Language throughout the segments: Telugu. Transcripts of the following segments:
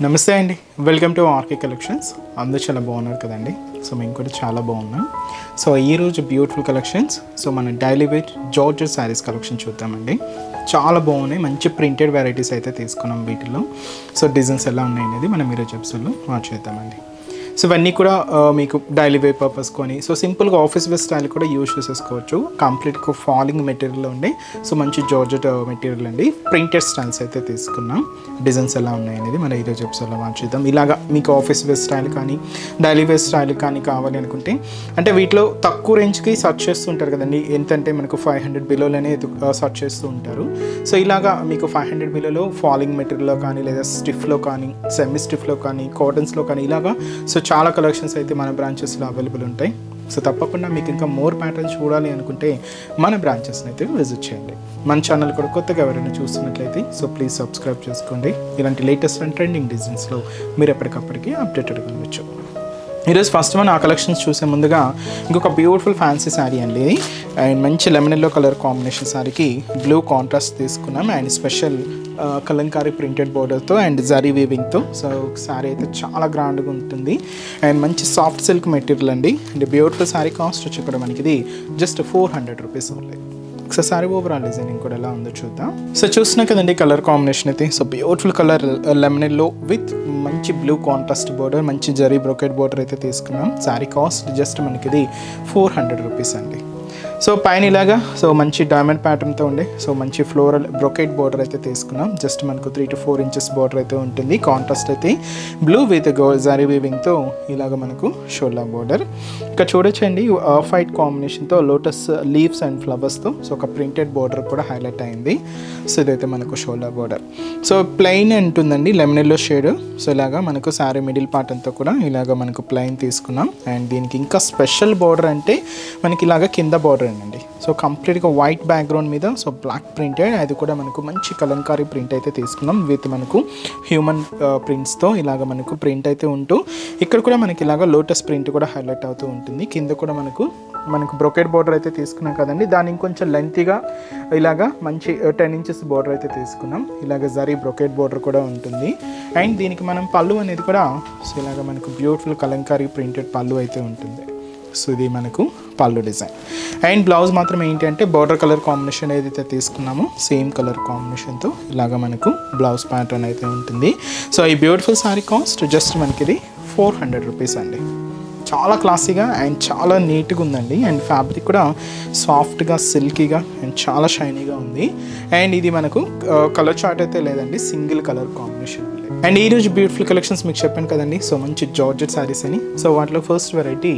నమస్తే అండి, వెల్కమ్ టు ఆర్కే కలెక్షన్స్. అందరూ చాలా బాగున్నారు కదండి. సో మేము కూడా చాలా బాగున్నాం. సో ఈరోజు బ్యూటిఫుల్ కలెక్షన్స్. సో మన daily wear georgette saris collection చూద్దామండి. చాలా బాగున్నాయి, మంచి ప్రింటెడ్ వెరైటీస్ అయితే తీసుకున్నాం వీటిలో. సో డిజైన్స్ ఎలా ఉన్నాయి అనేది మనం ఈరోజు ఎపిసోడ్లో చేద్దామండి. సో ఇవన్నీ కూడా మీకు డైలీ వేర్ పర్పస్ కొని సో సింపుల్గా ఆఫీస్ వేర్ స్టైల్ కూడా యూజ్ చేసేసుకోవచ్చు. కంప్లీట్గా ఫాలింగ్ మెటీరియల్లో ఉండే సో మంచి జార్జెట్ మెటీరియల్ అండి. ప్రింటెడ్ స్టైల్స్ అయితే తీసుకున్నాం. డిజైన్స్ ఎలా ఉన్నాయి అనేది మనం ఈరోజు ఎపిసోడ్లో చూద్దాం. ఇలాగా మీకు ఆఫీస్ వేర్ స్టైల్ కానీ డైలీ వేర్ స్టైల్ కానీ కావాలి అనుకుంటే అంటే వీటిలో తక్కువ రేంజ్కి సర్చ్ చేస్తూ ఉంటారు కదండి. ఎంతంటే మనకు 500 బిలోలోనే సర్చ్ చేస్తూ ఉంటారు. సో ఇలాగా మీకు 500 బిలోలో ఫాలింగ్ మెటీరియల్లో కానీ లేదా స్టిఫ్లో కానీ సెమీ స్టిఫ్లో కానీ కాటన్స్లో కానీ ఇలాగా సో చాలా కలెక్షన్స్ అయితే మన బ్రాంచెస్లో అవైలబుల్ ఉంటాయి. సో తప్పకుండా మీకు ఇంకా మోర్ ప్యాటర్న్స్ చూడాలి అనుకుంటే మన బ్రాంచెస్ని అయితే విజిట్ చేయండి. మన ఛానల్ కూడా కొత్తగా ఎవరైనా చూస్తున్నట్లయితే సో ప్లీజ్ సబ్స్క్రైబ్ చేసుకోండి. ఇలాంటి లేటెస్ట్ అండ్ ట్రెండింగ్ డిజైన్స్లో మీరు ఎప్పటికప్పటికి అప్డేటెడ్గా ఉండొచ్చు. ఈరోజు ఫస్ట్ మనం ఆ కలెక్షన్స్ చూసే ముందుగా ఇంకొక బ్యూటిఫుల్ ఫ్యాన్సీ శారీ అండి. అండ్ మంచి లెమన్ ఎల్లో కలర్ కాంబినేషన్ శారీకి బ్లూ కాంట్రాస్ట్ తీసుకున్నాం. అండ్ స్పెషల్ కలంకారీ ప్రింటెడ్ బోర్డర్తో అండ్ జరీ వీవింగ్తో. సో శారీ అయితే చాలా గ్రాండ్గా ఉంటుంది. అండ్ మంచి సాఫ్ట్ సిల్క్ మెటీరియల్ అండి. అండ్ బ్యూటిఫుల్ శారీ కాస్ట్ వచ్చి కూడా మనకి ఇది just 400 rupees only. So sari overall designing కూడా ఎలా ఉందో చూద్దాం. సో చూస్తున్నా కదండి కలర్ కాంబినేషన్ అయితే. So beautiful colour lemon yellow with మంచి బ్లూ కాంట్రాస్ట్ బోర్డర్, మంచి జరీ బ్రోకెట్ బోర్డర్ అయితే తీసుకున్నాం. శారీ కాస్ట్ జస్ట్ మనకి ఇది 400 రూపీస్ అండి. సో పైన ఇలాగా సో మంచి డైమండ్ ప్యాటర్న్తో ఉండే సో మంచి ఫ్లోరల్ బ్రోకెట్ బోర్డర్ అయితే తీసుకున్నాం. జస్ట్ మనకు 3 to 4 ఇంచెస్ బోర్డర్ అయితే ఉంటుంది. కాంట్రాస్ట్ అయితే బ్లూ విత్ జరీ వీవింగ్తో ఇలాగ మనకు షోల్డర్ బోర్డర్. ఇక్కడ చూడొచ్చండి ఆఫ్ వైట్ కాంబినేషన్తో లోటస్ లీవ్స్ అండ్ ఫ్లవర్స్తో సో ఒక ప్రింటెడ్ బోర్డర్ కూడా హైలైట్ అయింది. సో ఇదైతే మనకు షోల్డర్ బోర్డర్. సో ప్లెయిన్ ఉంటుందండి లెమన్ ఎల్లో షేడ్. సో ఇలాగా మనకు శారీ మిడిల్ పార్ట్ అంతా కూడా ఇలాగ మనకు ప్లెయిన్ తీసుకున్నాం. అండ్ దీనికి ఇంకా స్పెషల్ బోర్డర్ అంటే మనకి ఇలాగ కింద బోర్డర్ అండి. సో కంప్లీట్గా వైట్ బ్యాక్గ్రౌండ్ మీద సో బ్లాక్ ప్రింటెడ్, అది కూడా మనకు మంచి కలంకారీ ప్రింట్ అయితే తీసుకున్నాం విత్ మనకు హ్యూమన్ ప్రింట్స్తో ఇలాగ మనకు ప్రింట్ అయితే ఉంటూ ఇక్కడ కూడా మనకి ఇలాగ లోటస్ ప్రింట్ కూడా హైలైట్ అవుతూ ఉంటుంది. కింద కూడా మనకు బ్రోకెట్ బోర్డర్ అయితే తీసుకున్నాం కదండి. దాన్ని ఇంకొంచెం లెంతీగా ఇలాగా మంచి 10 ఇంచెస్ బోర్డర్ అయితే తీసుకున్నాం. ఇలాగ జరీ బ్రోకెట్ బోర్డర్ కూడా ఉంటుంది. అండ్ దీనికి మనం పళ్ళు అనేది కూడా సో ఇలాగ మనకు బ్యూటిఫుల్ కలంకారీ ప్రింటెడ్ పళ్ళు అయితే ఉంటుంది. సో ఇది మనకు పళ్ళు డిజైన్. అండ్ బ్లౌజ్ మాత్రం ఏంటి అంటే బార్డర్ కలర్ కాంబినేషన్ ఏదైతే తీసుకున్నామో సేమ్ కలర్ కాంబినేషన్తో ఇలాగ మనకు బ్లౌజ్ ప్యాటర్న్ అయితే ఉంటుంది. సో ఈ బ్యూటిఫుల్ శారీ కాస్ట్ జస్ట్ మనకి ఇది 400 రూపీస్ అండి. చాలా క్లాసీగా అండ్ చాలా నీట్గా ఉందండి. అండ్ ఫ్యాబ్రిక్ కూడా సాఫ్ట్గా సిల్కీగా అండ్ చాలా షైనీగా ఉంది. అండ్ ఇది మనకు కలర్ చార్ట్ అయితే లేదండి, సింగిల్ కలర్ కాంబినేషన్. అండ్ ఈరోజు బ్యూటిఫుల్ కలెక్షన్స్ మీకు చెప్పాను కదండి. సో మంచి జార్జెట్ శారీస్ అని. సో వాటిలో ఫస్ట్ వెరైటీ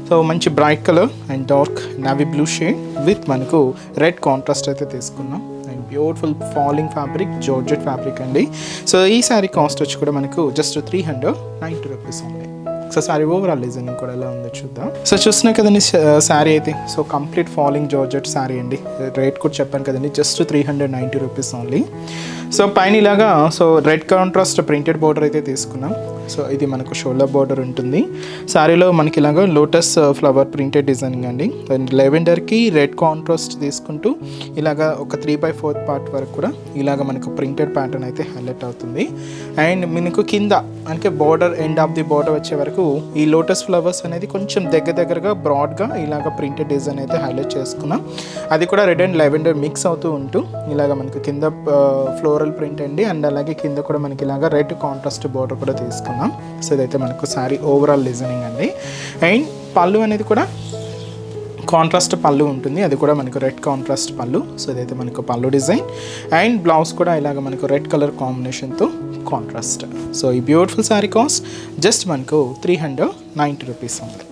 సో మంచి bright colour and dark navy blue shade with మనకు రెడ్ కాంట్రాస్ట్ అయితే తీసుకున్నాం. And beautiful falling fabric georgette fabric అండి. సో ఈ శారీ కాస్ట్ వచ్చి కూడా మనకు జస్ట్ 390 రూపీస్ ఉంది. సో శారీ ఓవరాల్ డిజైనింగ్ కూడా ఎలా ఉందో చూద్దాం. సో చూస్తున్నా కదండి శారీ అయితే so complete falling georgette sari అండి. రేట్ కూడా చెప్పాను కదండి, జస్ట్ 390 రూపీస్ ఓన్లీ. సో పైన ఇలాగా so red contrast printed border అయితే తీసుకున్నాం. సో ఇది మనకు షోల్డర్ బోర్డర్ ఉంటుంది. శారీలో మనకి ఇలాగా లోటస్ ఫ్లవర్ ప్రింటెడ్ డిజైనింగ్ అండి. అండ్ లెవెండర్కి రెడ్ కాంట్రాస్ట్ తీసుకుంటూ ఇలాగా ఒక 3/4 పార్ట్ వరకు కూడా ఇలాగ మనకు ప్రింటెడ్ ప్యాటర్న్ అయితే హైలైట్ అవుతుంది. అండ్ మనకు కింద అంటే border end of the border వచ్చే వరకు ఈ లోటస్ ఫ్లవర్స్ అనేది కొంచెం దగ్గరగా బ్రాడ్గా ఇలాగ ప్రింటెడ్ డిజైన్ అయితే హైలైట్ చేసుకున్నాం. అది కూడా రెడ్ అండ్ లెవెండర్ మిక్స్ అవుతూ ఉంటూ ఇలాగ మనకు కింద ఫ్లోరల్ ప్రింట్ అండి. అండ్ అలాగే కింద కూడా మనకి ఇలాగ రెడ్ కాంట్రాస్ట్ బోర్డర్ కూడా తీసుకున్నాం. సో ఇదైతే మనకు శారీ ఓవరాల్ డిజైనింగ్ అండి. అండ్ పళ్ళు అనేది కూడా కాంట్రాస్ట్ పళ్ళు ఉంటుంది. అది కూడా మనకు రెడ్ కాంట్రాస్ట్ పళ్ళు. సో ఇదైతే మనకు పళ్ళు డిజైన్. అండ్ బ్లౌజ్ కూడా ఇలాగ మనకు రెడ్ కలర్ కాంబినేషన్తో కాంట్రాస్ట్. సో ఈ బ్యూటిఫుల్ శారీ కాస్ట్ జస్ట్ మనకు 390 రూపీస్ ఉంది.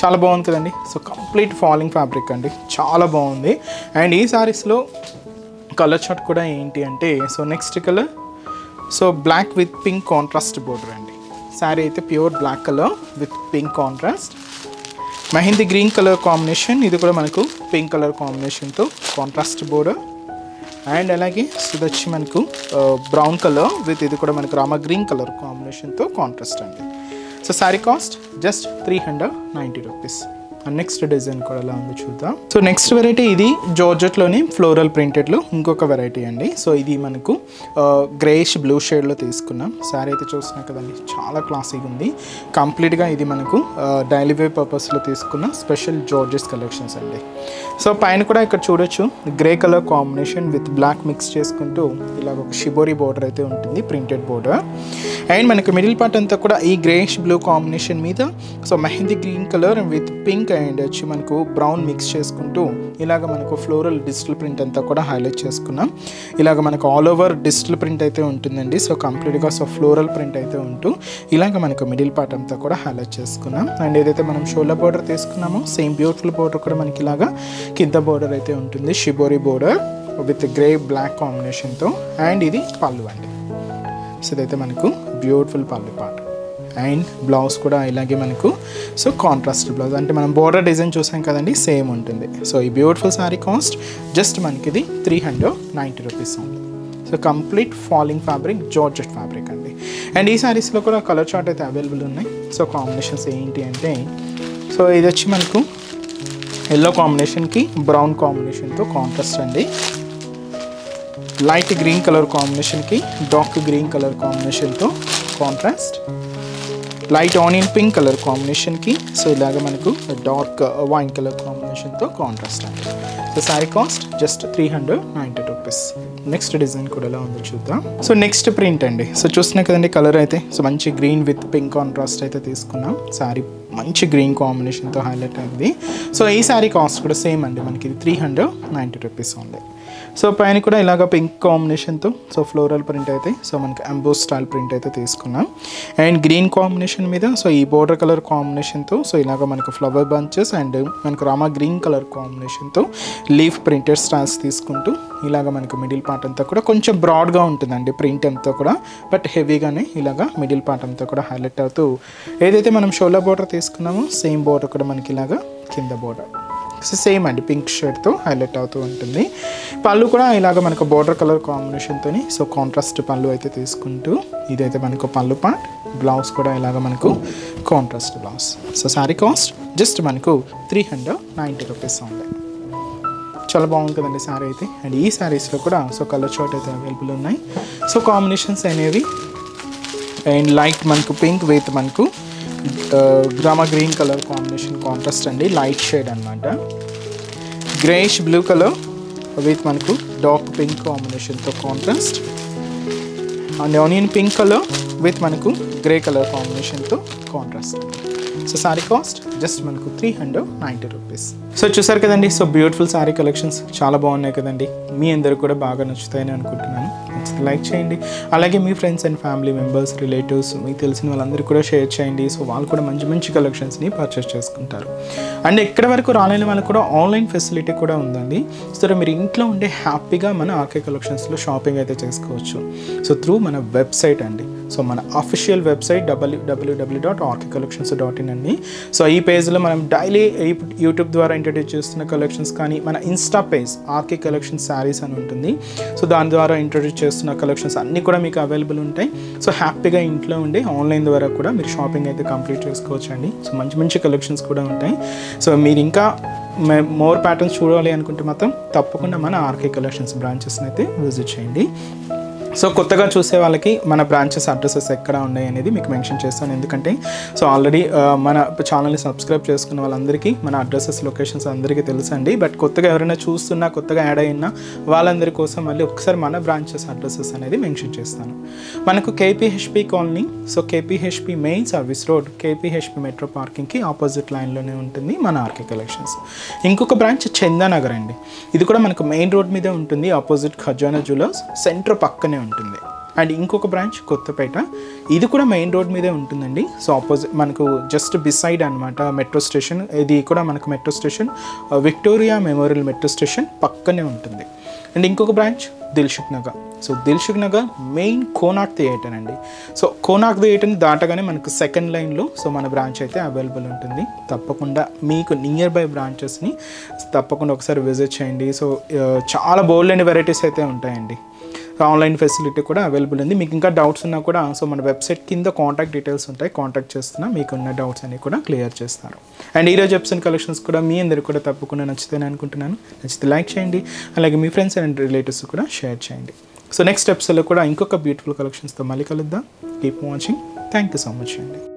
చాలా బాగుంది కదండి. సో కంప్లీట్ ఫాలింగ్ ఫ్యాబ్రిక్ అండి, చాలా బాగుంది. అండ్ ఈ శారీస్లో కలర్ చార్ట్ కూడా ఏంటి అంటే so next colour so black with pink contrast border అండి. శారీ అయితే pure black colour with pink contrast. Mehndi green colour combination, ఇది కూడా మనకు పింక్ కలర్ కాంబినేషన్తో కాంట్రాస్ట్ బోర్డర్. అండ్ అలాగే ఇది వచ్చి మనకు బ్రౌన్ కలర్ విత్ ఇది కూడా మనకు రామా గ్రీన్ కలర్ కాంబినేషన్తో కాంట్రాస్ట్ అండి. So sari cost just 390 rupees. And next design కూడా ఎలా ఉందో చూద్దాం. సో నెక్స్ట్ వెరైటీ ఇది జార్జెట్లోని ఫ్లోరల్ ప్రింటెడ్లో ఇంకొక వెరైటీ అండి. సో ఇది మనకు గ్రేష్ బ్లూ షేడ్లో తీసుకున్నాం. శారీ అయితే చూస్తున్నాం కదండి, చాలా క్లాసీగా ఉంది. కంప్లీట్గా ఇది మనకు డైలీ వేర్ పర్పస్లో తీసుకున్న స్పెషల్ జార్జెస్ కలెక్షన్స్ అండి. సో పైన కూడా ఇక్కడ చూడొచ్చు grey colour combination with black mix చేసుకుంటూ ఇలాగ ఒక షిబోరీ బోర్డర్ అయితే ఉంటుంది, ప్రింటెడ్ బోర్డర్. అండ్ మనకు మిడిల్ పార్ట్ అంతా కూడా ఈ గ్రేష్ బ్లూ కాంబినేషన్ మీద so mehndi green colour with pink and వచ్చి మనకు బ్రౌన్ మిక్స్ చేసుకుంటూ ఇలాగ మనకు ఫ్లోరల్ డిజిటల్ ప్రింట్ అంతా కూడా హైలైట్ చేసుకున్నాం. ఇలాగ మనకు ఆల్ ఓవర్ డిజిటల్ ప్రింట్ అయితే ఉంటుందండి. సో కంప్లీట్గా సో ఫ్లోరల్ ప్రింట్ అయితే ఉంటూ ఇలాగ మనకు మిడిల్ పార్ట్ అంతా కూడా హైలైట్ చేసుకున్నాం. అండ్ ఏదైతే మనం షోల్డర్ బోర్డర్ తీసుకున్నామో సేమ్ బ్యూటిఫుల్ బోర్డర్ కూడా మనకి ఇలాగా కింద బోర్డర్ అయితే ఉంటుంది, shibori border with grey black కాంబినేషన్తో. అండ్ ఇది పళ్ళు అండి. సో ఇదైతే మనకు బ్యూటిఫుల్ పళ్ళు పార్ట్. అండ్ బ్లౌజ్ కూడా ఇలాగే మనకు సో కాంట్రాస్ట్ బ్లౌజ్, అంటే మనం బోర్డర్ డిజైన్ చూసాం కదండి, సేమ్ ఉంటుంది. సో ఈ బ్యూటిఫుల్ శారీ కాస్ట్ జస్ట్ మనకి ఇది 390 రూపీస్ ఉంది. So complete falling fabric, georgette fabric అండి. అండ్ ఈ శారీస్లో కూడా కలర్ చార్ట్ అయితే అవైలబుల్ ఉన్నాయి. సో కాంబినేషన్స్ ఏంటి అంటే సో ఇది వచ్చి మనకు ఎల్లో కాంబినేషన్కి బ్రౌన్ కాంబినేషన్తో కాంట్రాస్ట్ అండి. లైట్ గ్రీన్ కలర్ కాంబినేషన్కి డార్క్ గ్రీన్ కలర్ కాంబినేషన్తో contrast. Light onion pink colour కాంబినేషన్కి సో ఇలాగ మనకు డార్క్ వైన్ కలర్ కాంబినేషన్తో కాంట్రాస్ట్ అండి. So sari cost just 390 rupees. Next design కూడా ఎలా ఉందో చూద్దాం. సో నెక్స్ట్ ప్రింట్ అండి. సో చూస్తున్నాయి కదండి కలర్ అయితే సో మంచి గ్రీన్ విత్ పింక్ కాంట్రాస్ట్ అయితే తీసుకున్నాం. శారీ మంచి గ్రీన్ కాంబినేషన్తో హైలైట్ అయింది. సో ఈ శారీ కాస్ట్ కూడా సేమ్ అండి, మనకి ఇది 390 రూపీస్ ఉంది. సో పైన కూడా ఇలాగ పింక్ కాంబినేషన్తో సో ఫ్లోరల్ ప్రింట్ అయితే సో మనకి అంబోస్ స్టైల్ ప్రింట్ అయితే తీసుకున్నాం. అండ్ గ్రీన్ కాంబినేషన్ మీద సో ఈ బోర్డర్ కలర్ కాంబినేషన్తో సో ఇలాగ మనకు ఫ్లవర్ బంచెస్ అండ్ మనకు రామా గ్రీన్ కలర్ కాంబినేషన్తో లీఫ్ ప్రింటెడ్ స్టైల్స్ తీసుకుంటూ ఇలాగ మనకు మిడిల్ పార్ట్ అంతా కూడా కొంచెం బ్రాడ్గా ఉంటుందండి ప్రింట్ అంతా కూడా, బట్ హెవీగానే ఇలాగ మిడిల్ పార్ట్ అంతా కూడా హైలైట్ అవుతూ ఏదైతే మనం షోల్డర్ బోర్డర్ తీసుకున్నామో సేమ్ బోర్డర్ కూడా మనకి ఇలాగా కింద బోర్డర్ సో సేమ్ అండి పింక్ షేడ్తో హైలైట్ అవుతూ ఉంటుంది. పళ్ళు కూడా ఇలాగ మనకు బోర్డర్ కలర్ కాంబినేషన్తో సో కాంట్రాస్ట్ పళ్ళు అయితే తీసుకుంటూ ఇదైతే మనకు పళ్ళు పార్ట్. బ్లౌజ్ కూడా ఇలాగ మనకు contrast blouse. So sari cost just మనకు 390 రూపీస్ ఉంది. చాలా బాగుంది కదండి శారీ అయితే. అండ్ ఈ శారీస్లో కూడా సో కలర్ చార్ట్ అయితే అవైలబుల్ ఉన్నాయి. సో కాంబినేషన్స్ అనేవి అండ్ లైట్ మనకు పింక్ విత్ మనకు గ్రామా గ్రీన్ కలర్ కాంబినేషన్ కాంట్రాస్ట్ అండి, లైట్ షేడ్ అనమాట. గ్రేష్ బ్లూ కలర్ విత్ మనకు డార్క్ పింక్ కాంబినేషన్తో contrast. And onion pink colour with మనకు గ్రే కలర్ కాంబినేషన్తో contrast. So sari cost just మనకు 390 రూపీస్. సో చూసారు కదండి, సో బ్యూటిఫుల్ శారీ కలెక్షన్స్ చాలా బాగున్నాయి కదండి. మీ అందరూ కూడా బాగా నచ్చుతాయని అనుకుంటున్నాను. లైక్ చేయండి, అలాగే మీ friends and family members, relatives, మీకు తెలిసిన వాళ్ళందరూ కూడా షేర్ చేయండి. సో వాళ్ళు కూడా మంచి మంచి కలెక్షన్స్ని పర్చేస్ చేసుకుంటారు. అండ్ ఎక్కడి వరకు రాలేని వాళ్ళకి కూడా ఆన్లైన్ ఫెసిలిటీ కూడా ఉందండి. సో మీరు ఇంట్లో ఉండే హ్యాపీగా మన ఆర్కే కలెక్షన్స్లో షాపింగ్ అయితే చేసుకోవచ్చు. సో త్రూ మన వెబ్సైట్ అండి. సో మన అఫీషియల్ వెబ్సైట్ www.rkcollections.in అండి. సో ఈ పేజ్లో మనం డైలీ యూట్యూబ్ ద్వారా ఇంట్రడ్యూస్ చేస్తున్న కలెక్షన్స్ కానీ మన Insta page RK collection saris అని ఉంటుంది. సో దాని ద్వారా ఇంట్రడ్యూస్ చేస్తున్న కలెక్షన్స్ అన్నీ కూడా మీకు అవైలబుల్ ఉంటాయి. సో హ్యాపీగా ఇంట్లో ఉండి ఆన్లైన్ ద్వారా కూడా మీరు షాపింగ్ అయితే కంప్లీట్ చేసుకోవచ్చు అండి. సో మంచి మంచి కలెక్షన్స్ కూడా ఉంటాయి. సో మీరు ఇంకా మోర్ ప్యాటర్న్స్ చూడాలి అనుకుంటే మాత్రం తప్పకుండా మన ఆర్కే కలెక్షన్స్ బ్రాంచెస్ని అయితే విజిట్ చేయండి. సో కొత్తగా చూసే వాళ్ళకి మన బ్రాంచెస్ అడ్రసెస్ ఎక్కడ ఉన్నాయి అనేది మీకు మెన్షన్ చేస్తాను. ఎందుకంటే సో ఆల్రెడీ మన ఛానల్ని సబ్స్క్రైబ్ చేసుకున్న వాళ్ళందరికీ మన అడ్రసెస్ లొకేషన్స్ అందరికీ తెలుసండి. బట్ కొత్తగా ఎవరైనా చూస్తున్నా, కొత్తగా యాడ్ అయినా వాళ్ళందరి కోసం మళ్ళీ ఒకసారి మన బ్రాంచెస్ అడ్రసెస్ అనేది మెన్షన్ చేస్తాను. మనకు KPHB colony, so KPHB main service road, KPHB metro పార్కింగ్కి ఆపోజిట్ లైన్లోనే ఉంటుంది మన ఆర్కే కలెక్షన్స్. ఇంకొక బ్రాంచ్ చందానగర్ అండి. ఇది కూడా మనకు మెయిన్ రోడ్ మీదే ఉంటుంది, ఆపోజిట్ ఖజానా జ్యువెలర్స్ సెంటర్ పక్కనే ఉంటుంది. అండ్ ఇంకొక బ్రాంచ్ కొత్తపేట, ఇది కూడా మెయిన్ రోడ్ మీదే ఉంటుందండి. సో ఆపోజిట్ మనకు జస్ట్ బిసైడ్ అనమాట మెట్రో స్టేషన్. ఇది కూడా మనకు metro station Victoria memorial metro station పక్కనే ఉంటుంది. అండ్ ఇంకొక branch Dilsukh Nagar. So Dilsukh Nagar main Konark theatre అండి. సో కోనార్క్ థియేటర్ని దాటగానే మనకు సెకండ్ లైన్లో సో మన బ్రాంచ్ అయితే అవైలబుల్ ఉంటుంది. తప్పకుండా మీకు నియర్ బై బ్రాంచెస్ని తప్పకుండా ఒకసారి విజిట్ చేయండి. సో చాలా బోల్డ్ అండ్ వెరైటీస్ అయితే ఉంటాయండి. ఆన్లైన్ ఫెసిలిటీ కూడా అవైలబుల్ ఉంది. మీకు ఇంకా డౌట్స్ ఉన్నా కూడా సో మన వెబ్సైట్ కింద కాంటాక్ట్ డీటెయిల్స్ ఉంటాయి, కాంటాక్ట్ చేస్తున్నా మీకు ఉన్న డౌట్స్ అన్ని కూడా క్లియర్ చేస్తారు. అండ్ ఈరోజు ఎపిసోడ్ కలెక్షన్స్ కూడా మీ అందరికి కూడా తప్పకుండా నచ్చుతాయని అనుకుంటున్నాను. నచ్చితే లైక్ చేయండి, అలాగే మీ ఫ్రెండ్స్ అండ్ రిలేటివ్స్ కూడా షేర్ చేయండి. సో నెక్స్ట్ ఎపిసోడ్లో కూడా ఇంకొక బ్యూటిఫుల్ కలెక్షన్స్తో మళ్ళీ కలుద్దాం. Keep watching. Thank you so much అండి.